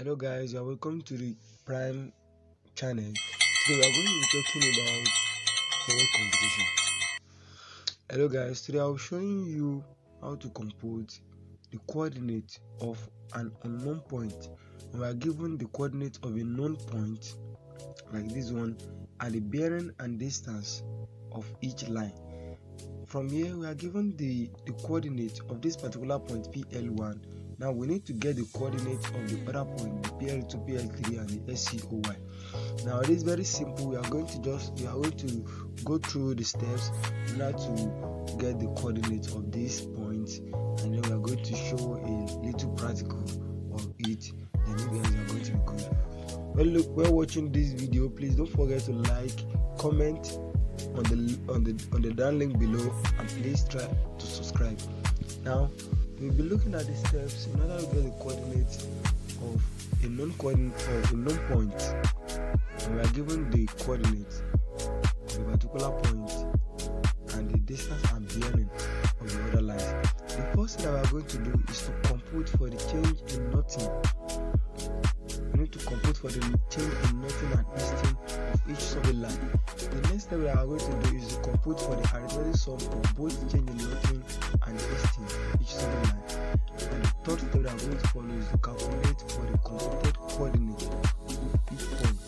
Hello guys, you are welcome to the Prime channel. Today we are going to be talking about forward computation. Hello guys, today I will be showing you how to compute the coordinate of an unknown point. We are given the coordinate of a known point like this one and the bearing and distance of each line. From here we are given the coordinate of this particular point PL1. Now we need to get the coordinates of the other point, the PL2, PL3 and the SCOY. Now it is very simple. We are going to go through the steps in order to get the coordinates of these points, and then we are going to show a little practical of it. Then you guys are going to be good. Well, look, while watching this video, please don't forget to like, comment on the down link below, and please try to subscribe. Now we'll be looking at the steps in order to get the coordinates of a known point. We are given the coordinates of a particular point and the distance and bearing of the other lines. The first thing that we are going to do is to compute for the change in nothing. We need to compute for the change in nothing and easting of each solid line. The next step we are going to do is to compute for the arithmetic sum of both change in nothing and easting of each solid line. And the third step we are going to follow is to calculate for the computed coordinate of each point.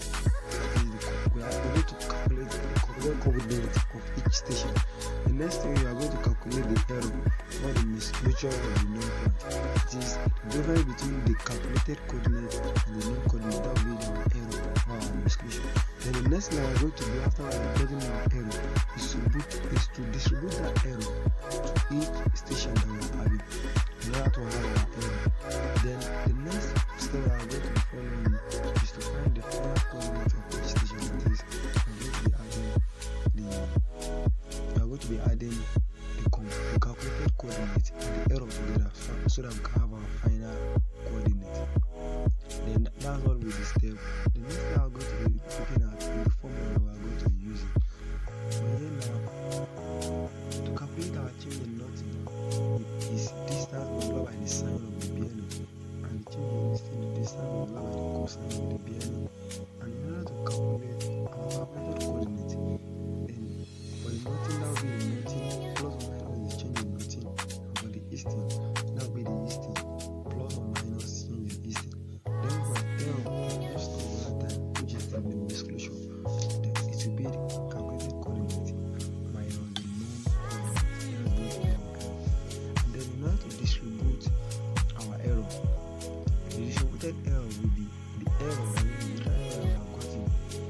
We need to calculate the computed coordinate of each station. The next thing we are going to calculate the error or the mismatch of the known point. It is the difference between the calculated coordinate and the known coordinate. That will be our error or our mismatch. Then the next thing we are going to do after we are getting our error is to distribute that error to each station that we are having in order to have our error. Then the next step we are going to be following is to find the final coordinate of each station. That is, we are going to be adding the calculated coordinate and the error together so that we can have our final coordinate. Then that's all with the step. The next thing we are going to be looking at is the formula we are going to be using. So here now, to calculate our change in nothing, it is distance multiplied by the sine of the bearing, and change in distance multiplied by the cosine of the bearing. And in order to calculate our calculated coordinate, then for the nothing that will be the nothing plus or minus the change in nothing, and for the easting that will be the easting plus or minus change in easting. Then for the error, just over that time, which is the exclusion, then it will be the calculated coordinate minus the known coordinate. And then in order to distribute our error, the distributed error will be the error that we have gotten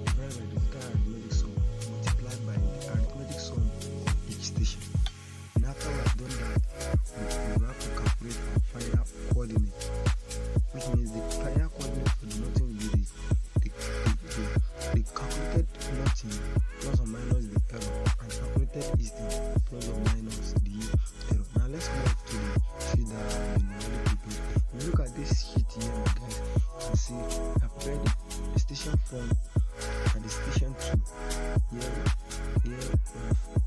divided by the total arithmetic sum multiplied by the arithmetic sum of each station. And after we have done that, we have to calculate our final coordinate, which means the final coordinate for the nothing will be the calculated nothing plus or minus the error, and calculated easting plus or minus the error. Now let's move to the sheet that I have been already prepared. If you look at this sheet here, guys, you can see I prepared the station 4 and the station 2. Here we have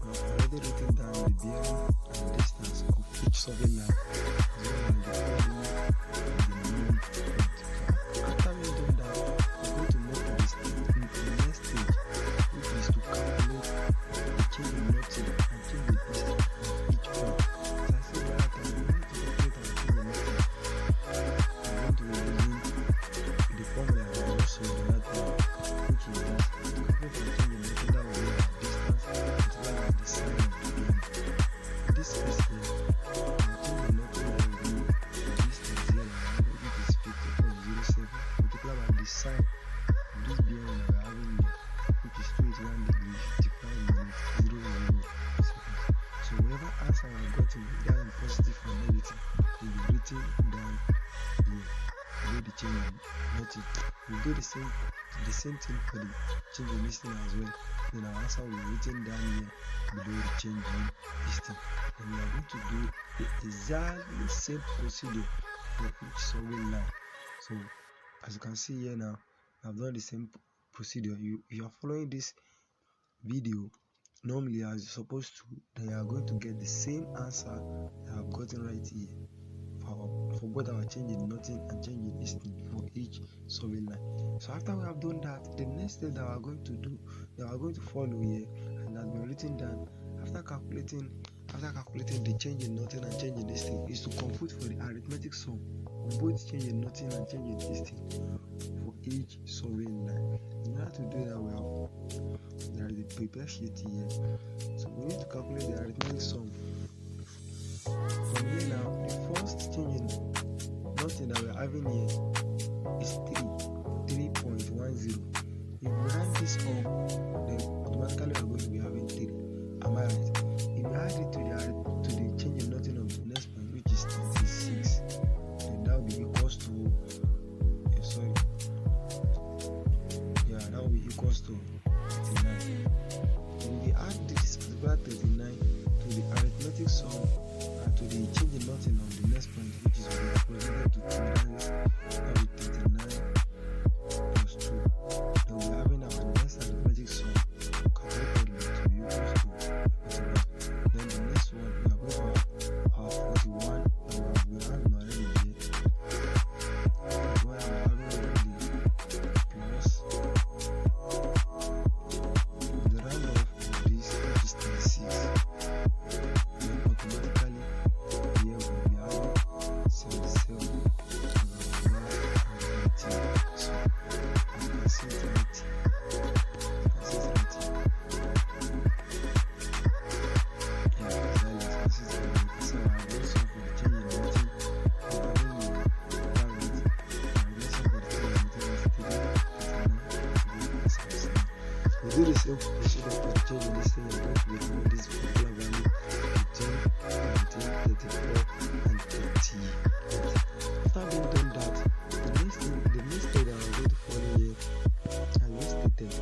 already written down the bearing and the distance of each solid line, as well as the coordinate and the known point. After we have done that, we are going to move to the next stage, which is to calculate the change in nothing and change in distance of each point. As I said last time, we need to calculate our change in nothing. We are going to be using the formula that I just showed the other time, which is this. To calculate our change in nothing, that will be our distance multiplied by the sine of the beam. In this case here, our change in nothing that will be the distance here, which is 50.07, multiplied by the sine of this beam that we are having here, which is 21 degrees 55 minutes 00 seconds. So whatever answer we have gotten, either in positive or negative, will be written down here. Do the change in nothing. We do the same thing for the change in listing as well. Then our answer will be written down here below the change in listing. And we are going to do the exactly same procedure for each solid line. So as you can see here now, I've done the same procedure. You are following this video normally as you're supposed to, then you are going to get the same answer that I've gotten right here for compute our change in nothing and change in this thing for each solving line. So after we have done that, the next step that we are going to do, that we are going to follow here, and has been written down after calculating the change in nothing and change in this thing, is to compute for the arithmetic sum of both change in nothing and change in this thing for each solving line. In order to do that, there is a paper sheet here. So we need to calculate the arithmetic sum. From here now, the first change in nothing that we are having here is 3.10. If we round this up, then automatically we are going to be having 3. Am I right? If we add it to the change in nothing of the next point, which is 36, then that will be equals to that will be equals to 39. When we add this particular 39 to the arithmetic sum and to the change in nothing of the next point, which is represented to 2, that will be 39 plus 2. Then we are having our next arithmetic sum calculated to be equals to 41. Then the next one, we are going to have our 41 that we have already here. 41 we are having already plus the round off of this, which is 36. Then automatically here we will be having 77 and 30. So as you can see it right. Do the same procedure for changing this thing. I'm going to be doing this particular value 15, 34, and 30. After having done that, the next step that I'm going to follow here, and this stated,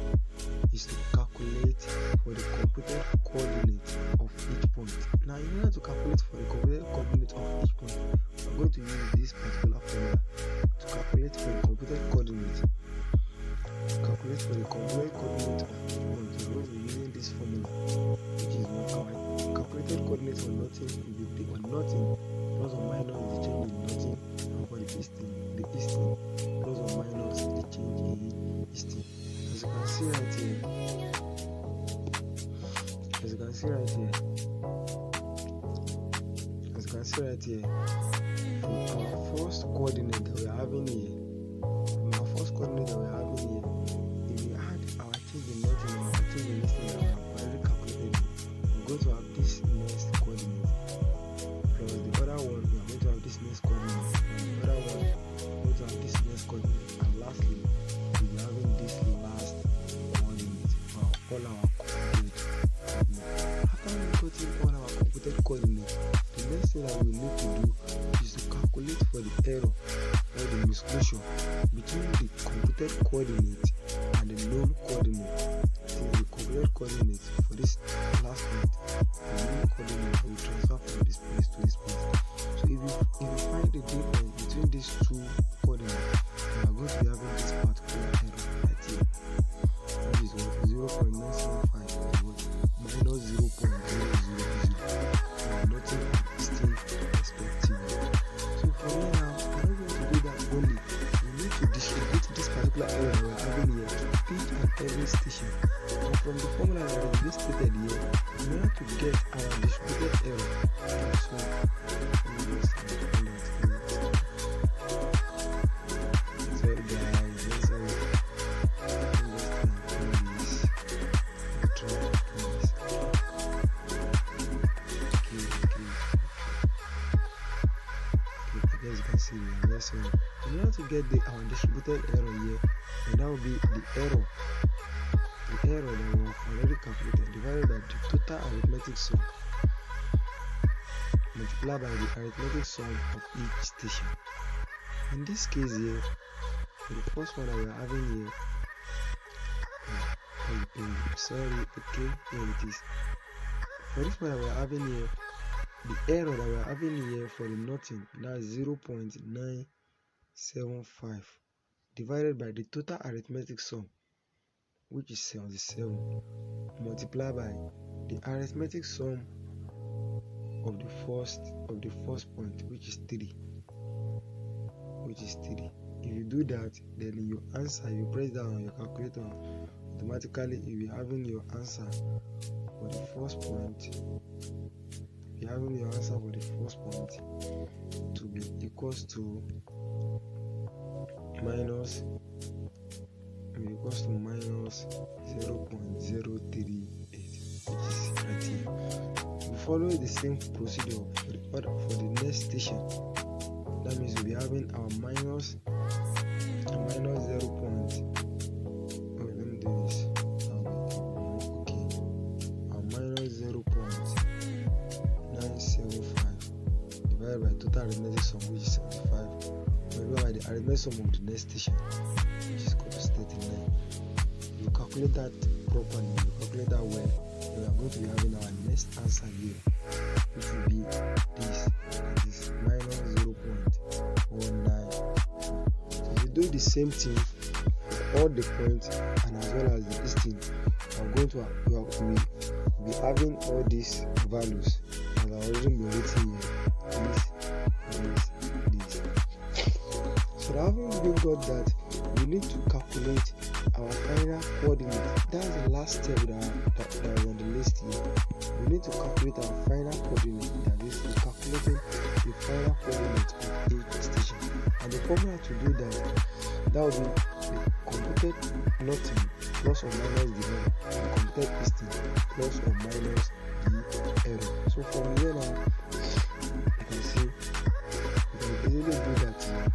is to calculate for the computed coordinate of each point. Now, in order to calculate for the computed coordinate of each point, we're going to use this particular formula to calculate for the computed coordinate. Calculate for the computed coordinate of each point. We're going to be using this formula, which is what our calculated coordinate for nothing will be on nothing plus or minus the change in nothing, and for the piston plus or minus the change in piston. As you can see right here, from our first coordinate that we are having here, if we add our change in nothing and our change in this thing that we have already calculated, we're going to have this next coordinate plus the other one. We are going to have this next coordinate plus the other one. We're going to have this next coordinate, and lastly, we'll be having this last coordinate for all our computed coordinates. After we got in all our computed coordinates, the next thing that we need to do is to calculate for the error or the misclosure between the computed coordinate and the known coordinate. The computed coordinate for this last point, the known coordinate will transfer from this place to this place. So if you find the difference between these two coordinates, you are going to be having this particular error right here, which is 0.975 minus 0.000, and nothing distinct respectively. So for me now, I'm not going to do that only. We need to distribute this particular error we are having here to each and every station. And from the formula that is stated here, in order to get our distributed error, so sorry guys, let's try this. As you can see here, so in order to get our distributed error here, and that will be the error that we have already calculated divided by the total arithmetic sum multiplied by the arithmetic sum of each station. In this case here, for the first one that we are having here, here it is. For this one that we are having here, the error that we are having here for the nothing, that's 0.975 divided by the total arithmetic sum, which is 77, multiplied by the arithmetic sum of the first point, which is 3. do that, then in your answer, you press down on your calculator, automatically you'll be having your answer for the first point. You're having your answer for the first point to be equals to minus 0.038, which is right here. We follow the same procedure for the next station. That means we'll be having our minus 0. Let me do this. Okay. Our minus 0.975 divided by total arithmetic sum, which is 75, divided by the arithmetic sum of the next station, which is equal to 39. You calculate that properly, you calculate that well, we are going to be having our next answer here, which will be this minus 0.192. So if you do the same thing for all the points and as well as the distance, we will be having all these values as I already been written here. This. So having been got that, we need to calculate our final coordinate. That's the last step that is on the list here. We need to calculate our final coordinate. That is, calculating the final coordinate of each station. And the formula to do that will be the computed nothing plus or minus the error, the computed distance plus or minus the error. So from here now, you can see we can easily do that here.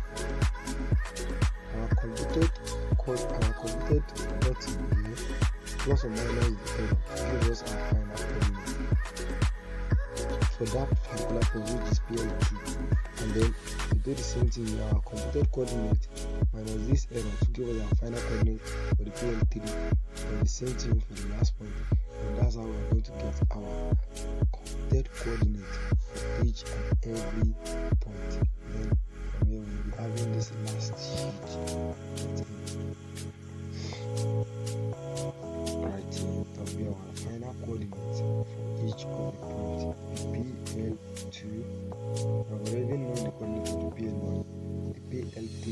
Our computed nothing here plus or minus the error gives us our final coordinate for that particular point, which is PL2. And then we do the same thing with our computed coordinate minus this error to give us our final coordinate for the PL3, and the same thing for the last point. And that's how we're going to get our computed coordinate for each and every point. Then from here we'll be having this last sheet right here. That will be our final coordinate for each of the points. PL2, I've already known the coordinate of the PL1, the PL3,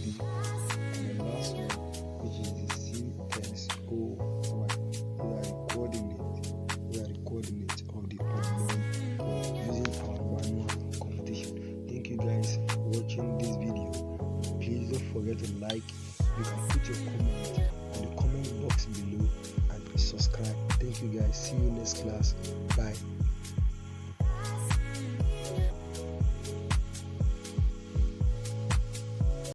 and the last one, which is the CSOY. We are the coordinate of the unknown using our manual computation. Thank you guys for watching this video. Please don't forget to like. You can put your comment in the comment box below and subscribe. Thank you guys. See you next class. Bye.